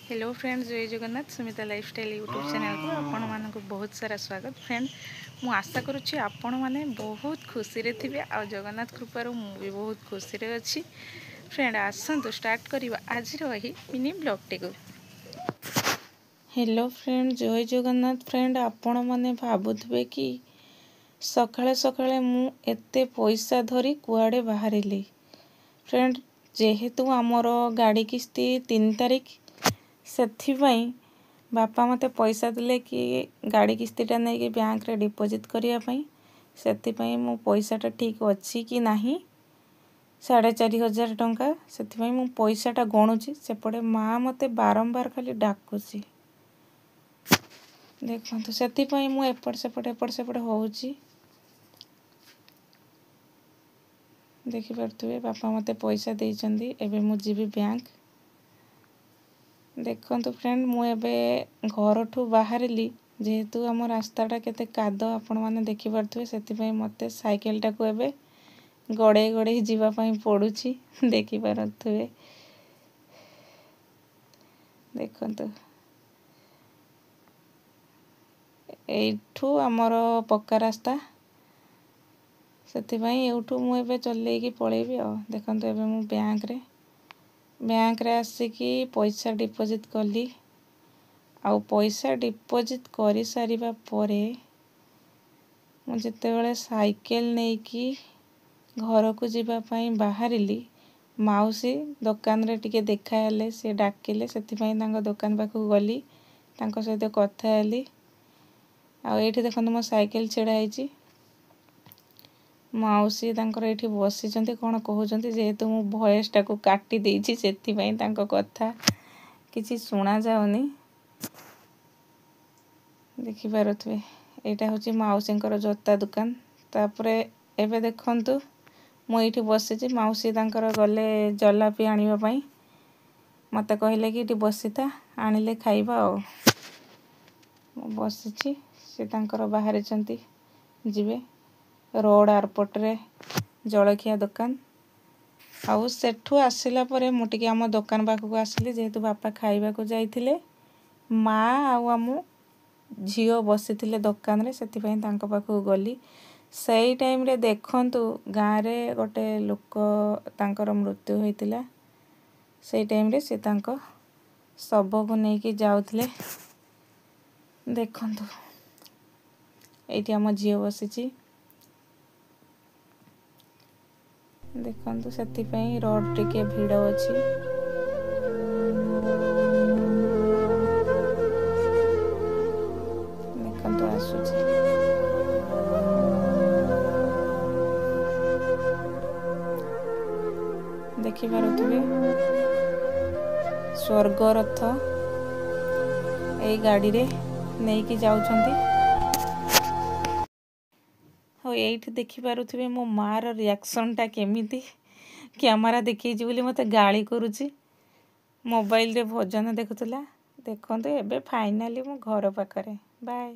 Hello friends, जय Jagannath. Sumita lifestyle YouTube channel को आपण मानक बहुत सारा स्वागत। फ्रेंड, मु आशा करुच्ची आपण मैंने बहुत खुशी रे थिबे आ जगन्नाथ कृपारू मु भी बहुत खुशी रे अच्छी। फ्रेंड, आसतु स्टार्ट करवा आज रही मिनी ब्लॉग टी को। हेलो फ्रेंड, जय जगन्नाथ। फ्रेंड, आपण मैंने भाबुथिबे कि सकाळे सकाळे मु एते पैसा धरी कुआडे बाहरिली। फ्रेंड, जेहेतु आमर गाड़ी किस्ती 3 तारिख ସେଥିପାଇଁ ବାପା ମୋତେ ପଇସା ଦେଲେ କି ଗାଡ଼ି କିସ୍ତିଟା ନେଇକି ବ୍ୟାଙ୍କରେ ଡିପୋଜିଟ୍ କରିବା ପାଇଁ। ସେଥିପାଇଁ ମୋ ପଇସାଟା ଠିକ୍ ଅଛି କି ନାହିଁ 4,500 ଟଙ୍କା। ସେଥିପାଇଁ ମୁଁ ପଇସାଟା ଗଣୁଛି। ସେପଟେ ମା ମୋତେ ବାରମ୍ବାର ଖାଲି ଡାକୁଛି। ଦେଖନ୍ତୁ, ସେଥିପାଇଁ ମୁଁ ଏପଟ ସେପଟ ହେଉଛି। ଦେଖିପାରୁଥିବେ ବାପା ମୋତେ ପଇସା ଦେଇଛନ୍ତି। ଏବେ ମୁଁ ଯିବି ବ୍ୟାଙ୍କ। देखंतु फ्रेंड, मु एबे घरठू बाहरिली। जेहेतु आम रास्ताटा केते कादो आपण माने देखि पारथुवे, सेतिपई मते साइकेल टाको एबे गड़े गड़े जीवा पई पडुची। देखि पारथुवे, देखंतु एठू आमर पक्का रास्ता। सेतिपई एठू मु एबे चलेकी पळेबी। देखंतु एबे मु बैंक रे आसिकी पैसा डिपोजिट कली। आउ पैसा डिपोजिट करी सारिबा परे मु जेतेबेले साइकेल नेकी घर को जीवा पई बाहरिली, माउसी दुकान रे टिके देखा हेले। से डाकिले, सेतिपई तांको दुकान पाखु गली, तांको सहित कथा हेली। आ एठी देखंतु मो साइकेल छेड़ा हेची। माउसी तांकर एठी बसिचंती, कोन कहउचंती। जेहेतु मु वॉइस टाको काटी देइची, सेतिपई तांको कथा किछि सुना जाउनी। देखि पारुथुवे, एटा होची माउसींकर जोता दुकान। तापरे एबे देखंतु मु एठी बसिची। माउसी तांकर गले जलापी आनिबा पई मते कहिले कि एठी बसिता, आनिले खाइबा। मु बसिची, से तांकर बाहरे चंती जिवे। रोड एयरपोर्ट रे जलखिया दुकान। आउ सेठू आसिला परे मु टिके आम दुकान पाखु आसिली। जेहेतु बापा खाइबा को जाइथिले, मा आउ आमु झियो बसिथिले दुकान रे, सेतिपई तांको पाखु गली। सेई टाइम रे देखंतु गाँ रे गोटे लोक तांकर मृत्यु होइतिला। सेई टाइम रे से तांको शव को नेकी जाउथिले। देखंतु एठी आम झियो बसिची। देखंतु सेतिपई रोड टिके भिड़ अछि। देखंतु आसुची। देखि पारुथिबे स्वर्ग रथ एई गाड़ी रे नेकी जाउछंती। हो एठी देखि पारुथिबे मो मार रिएक्शन टा केमिति। कैमरा देखिछि बोली मते गाली करूची। मोबाइल रे भजन देखुतला। देखंतु एबे फाइनली मो घर पाखरे। बाय।